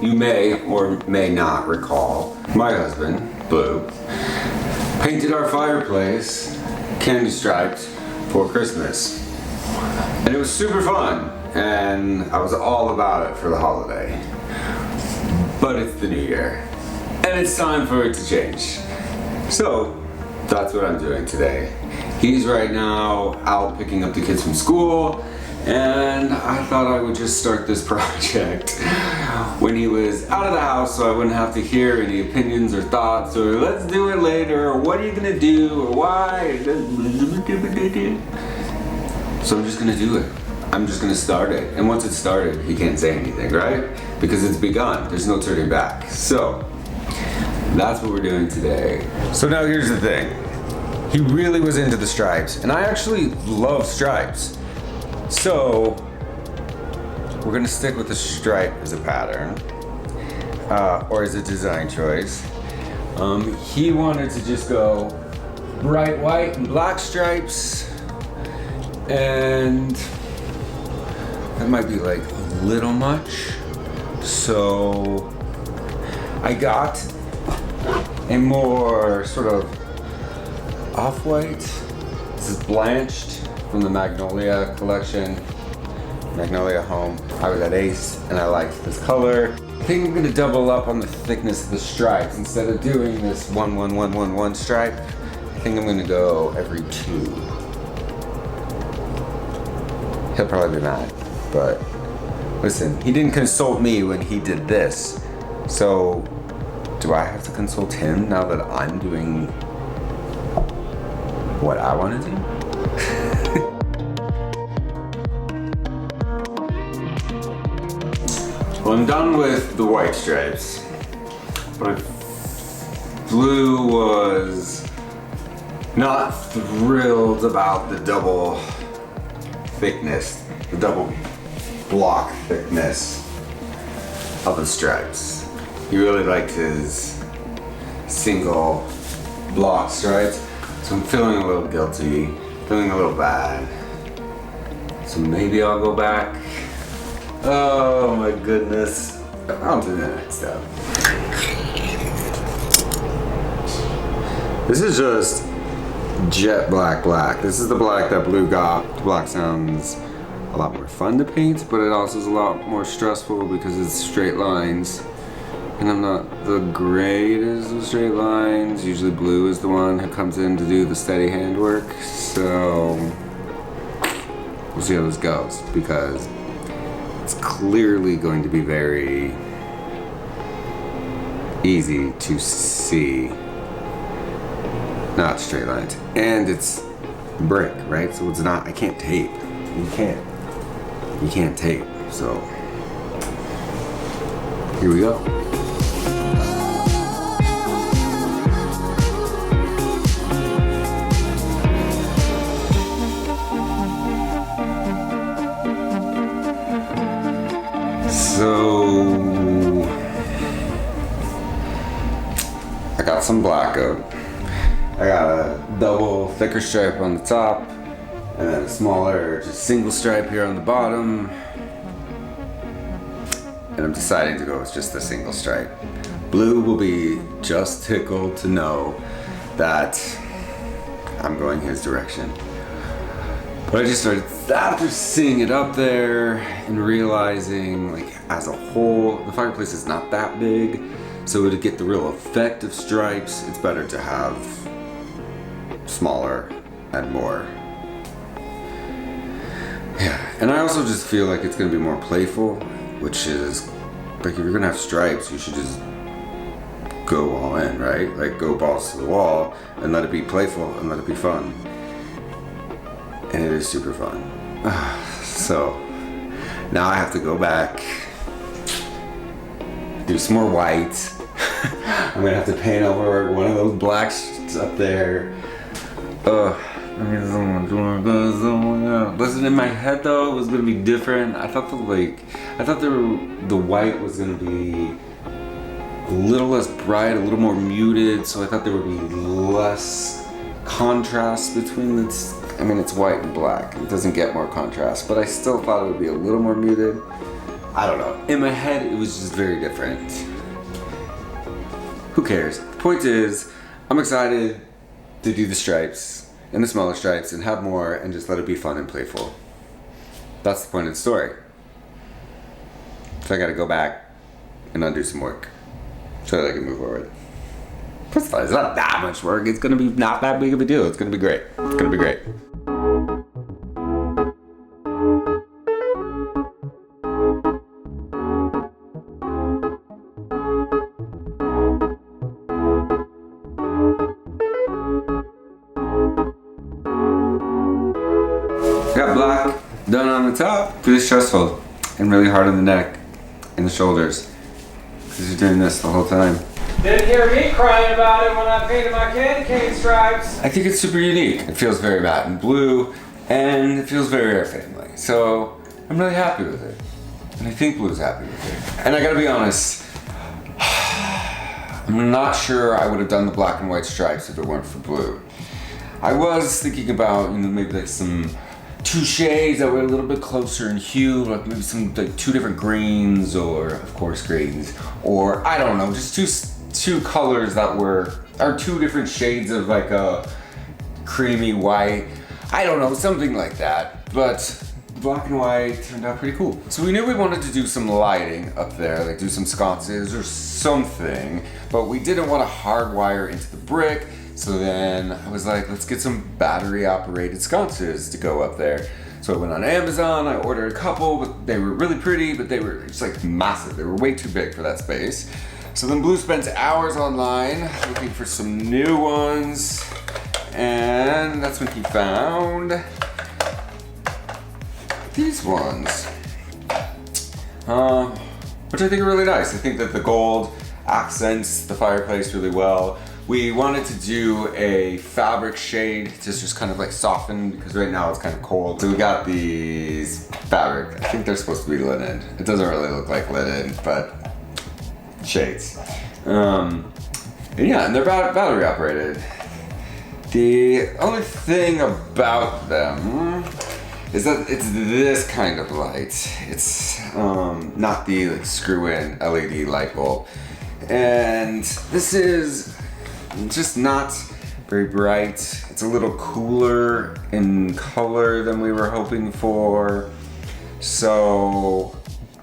you may or may not recall, my husband, Blue, painted our fireplace candy striped for Christmas. And it was super fun, and I was all about it for the holiday. But it's the new year, and it's time for it to change. So, that's what I'm doing today. He's right now out picking up the kids from school, and I thought I would just start this project when he was out of the house so I wouldn't have to hear any opinions or thoughts or let's do it later or what are you gonna do or why. So I'm just gonna do it. I'm just gonna start it. And once it's started, he can't say anything, right? Because it's begun. There's no turning back. So that's what we're doing today. So now here's the thing. He really was into the stripes, and I actually love stripes. So we're gonna stick with the stripe as a pattern, or as a design choice. He wanted to just go bright white and black stripes, and that might be like a little much. So I got a more sort of off-white. This is Blanched from the Magnolia collection, Magnolia Home. I was at Ace and I liked this color. I think I'm gonna double up on the thickness of the stripes. Instead of doing this 1 stripe, I think I'm gonna go every 2. He'll probably be mad, but listen, he didn't consult me when he did this. So do I have to consult him now that I'm doing what I want to do? Well, I'm done with the white stripes, but Blue was not thrilled about the double thickness, the double block thickness of the stripes. He really liked his single block stripes, so I'm feeling a little guilty, feeling a little bad. So maybe I'll go back. Oh my goodness. On to the next step. This is just jet black. This is the black that Blue got. The black sounds a lot more fun to paint, but it also is a lot more stressful because it's straight lines. And I'm not the greatest with straight lines. Usually Blue is the one who comes in to do the steady hand work. So we'll see how this goes, because it's clearly going to be very easy to see not straight lines. And it's brick, right? So it's not, I can't tape. You can't tape. So here we go. So I got some black out. I got a double thicker stripe on the top and then a smaller just single stripe here on the bottom. And I'm deciding to go with just the single stripe. Blue will be just tickled to know that I'm going his direction. But I just started, after seeing it up there and realizing, like, as a whole, the fireplace is not that big, so to get the real effect of stripes, it's better to have smaller and more. Yeah, and I also just feel like it's gonna be more playful, which is, like, if you're gonna have stripes, you should just go all in, right? Like, go balls to the wall and let it be playful and let it be fun. And it is super fun. So now I have to go back, do some more white. I'm gonna have to paint over one of those blacks up there. Listen, in my head though, it was gonna be different. I thought the white was gonna be a little less bright, a little more muted. So I thought there would be less contrast between the. I mean, it's white and black. It doesn't get more contrast, but I still thought it would be a little more muted. I don't know. In my head, it was just very different. Who cares? Point is, I'm excited to do the stripes and the smaller stripes and have more and just let it be fun and playful. That's the point of the story. So I gotta go back and undo some work so that I can move forward. Plus, it's not that much work. It's gonna be not that big of a deal. It's gonna be great. It's gonna be great. Got black done on the top. Really stressful and really hard on the neck and the shoulders because you're doing this the whole time. Didn't hear me crying about it when I painted my candy cane stripes. I think it's super unique. It feels very matte and blue, and it feels very Air Family. So I'm really happy with it, and I think Blue's happy with it. And I gotta be honest, I'm not sure I would have done the black and white stripes if it weren't for Blue. I was thinking about, you know, maybe like some 2 shades that were a little bit closer in hue, like maybe some like 2 different greens, or of course greens, or I don't know, just two colors that are 2 different shades of like a creamy white. I don't know, something like that. But black and white turned out pretty cool. So we knew we wanted to do some lighting up there, like do some sconces or something, but we didn't want to hardwire into the brick. So then I was like, let's get some battery operated sconces to go up there. So I went on Amazon, I ordered a couple, but they were really pretty, but they were just like massive. They were way too big for that space. So then Blue spent hours online looking for some new ones, and that's when he found these ones, which I think are really nice. I think that the gold accents the fireplace really well. We wanted to do a fabric shade to just kind of like soften, because right now it's kind of cold. So we got these fabric. I think they're supposed to be linen. It doesn't really look like linen, but shades. And yeah, and they're battery operated. The only thing about them is that it's this kind of light. It's not the like screw-in LED light bulb. And this is just not very bright. It's a little cooler in color than we were hoping for. So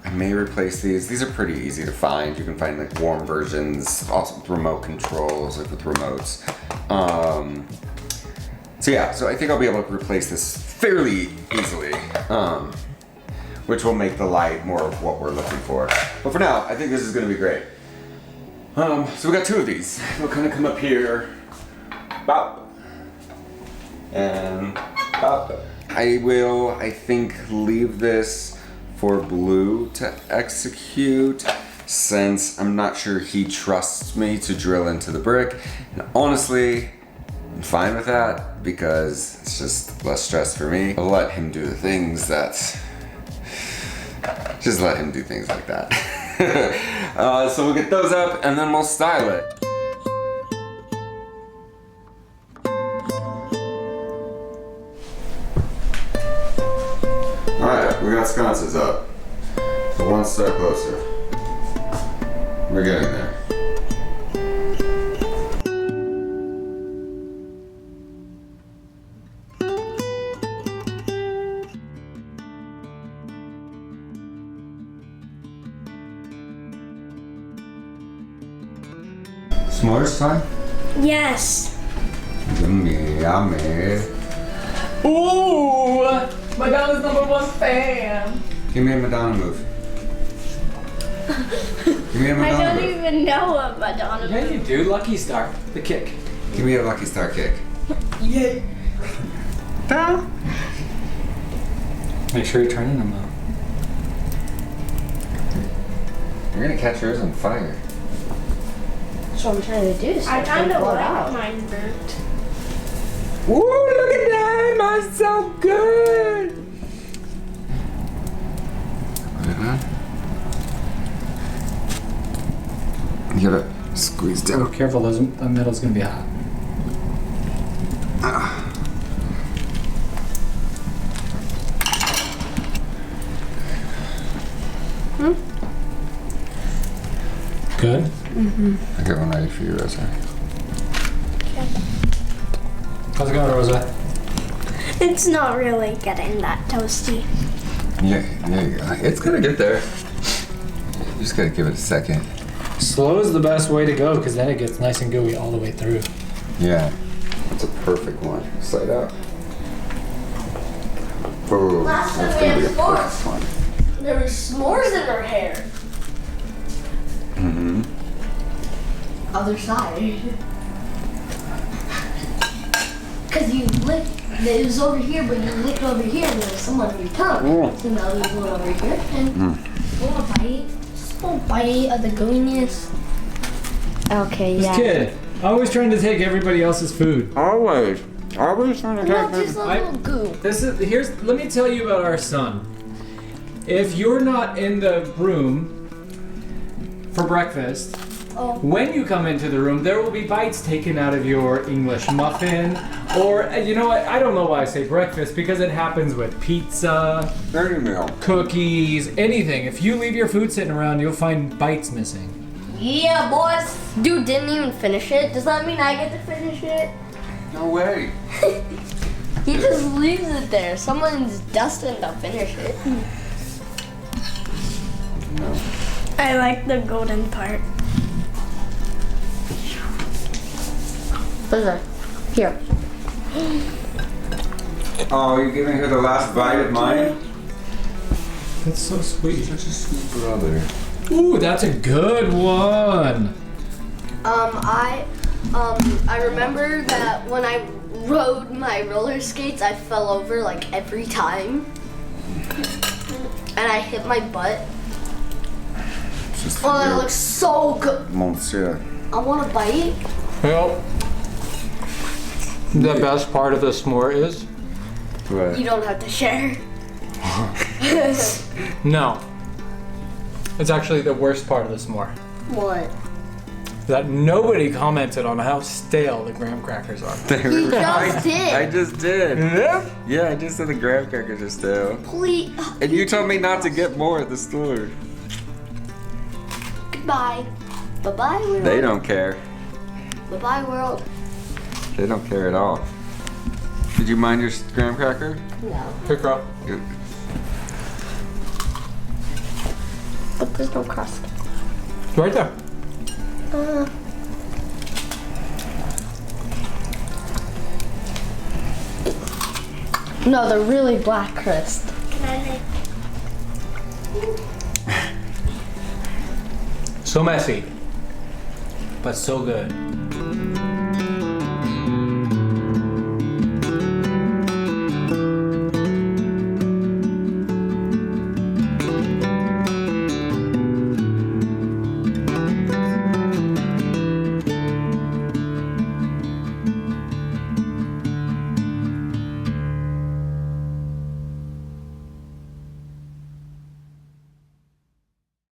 I may replace these. These are pretty easy to find. You can find like warm versions, also with remote controls, like with remotes. So yeah, so I think I'll be able to replace this fairly easily, which will make the light more of what we're looking for. But for now, I think this is gonna be great. So we got 2 of these. They'll kind of come up here, bop, and bop. I will, I think, leave this for Blue to execute, since I'm not sure he trusts me to drill into the brick. And honestly, I'm fine with that because it's just less stress for me. I'll let him do the things that, just let him do things like that. So we'll get those up and then we'll style it. Alright, we got sconces up. So 1 step closer. We're getting there. S'mores time? Yes. Yummy, yummy. Ooh! Madonna's #1 fan. Give me a Madonna move. Give me a I Madonna don't move. even know what Madonna Yeah, you do. Lucky Star. The kick. Give me a Lucky Star kick. Yay. Down. Make sure you're turning them though. You're gonna catch yours on fire. That's what I'm trying to do. So I kind of like out. mine burnt. Ooh, look at that! Mine's so good! You gotta squeeze Oh, down. careful, the middle's gonna be hot. Good? I got one ready for you, Rosa. How's it going, Rosa? It's not really getting that toasty. Yeah, there you go. It's gonna get there. You just gotta give it a second. Slow is the best way to go because then it gets nice and gooey all the way through. Yeah. That's a perfect one. Slide out. Oh, Last time that's we gonna be had a perfect one. There were s'mores in her hair. Mm-hmm. Other side. Because you licked, it was over here, but you licked over here and there was some on your tongue. Mm. So now there's one over here. And you want to bite? Just don't bite of the gooiness. Okay, This kid, always trying to take everybody else's food. Always. Always trying to No, get just a I- little goo. Let me tell you about our son. If you're not in the room for breakfast, Oh. when you come into the room, there will be bites taken out of your English muffin, or you know what? I don't know why I say breakfast because it happens with pizza, Dirty meal. cookies, anything. If you leave your food sitting around, you'll find bites missing. Yeah, boys. Dude didn't even finish it. Does that mean I get to finish it? No way. He just leaves it there. Someone's destined to finish it. No. I like the golden part. What's that? Here. Oh, you're giving her the last bite of mine? That's so sweet. Such a sweet brother. Ooh, that's a good one. I remember that when I rode my roller skates, I fell over like every time. And I hit my butt. Just Oh, that looks so good. Monsieur. I want to bite. Well, the best part of the s'more is? What? You don't have to share. No. It's actually the worst part of the s'more. What? That nobody commented on how stale the graham crackers are. He just did. I just did. Yeah? Yeah, I just said the graham crackers are stale. Please. And you told me not to get more at the store. Goodbye. Bye-bye, world. They don't care. Bye-bye, world. They don't care at all. Did you mind your graham cracker? No. Here, girl. Good. But there's no crust. Right there. No, they're really black crust. So messy, but so good.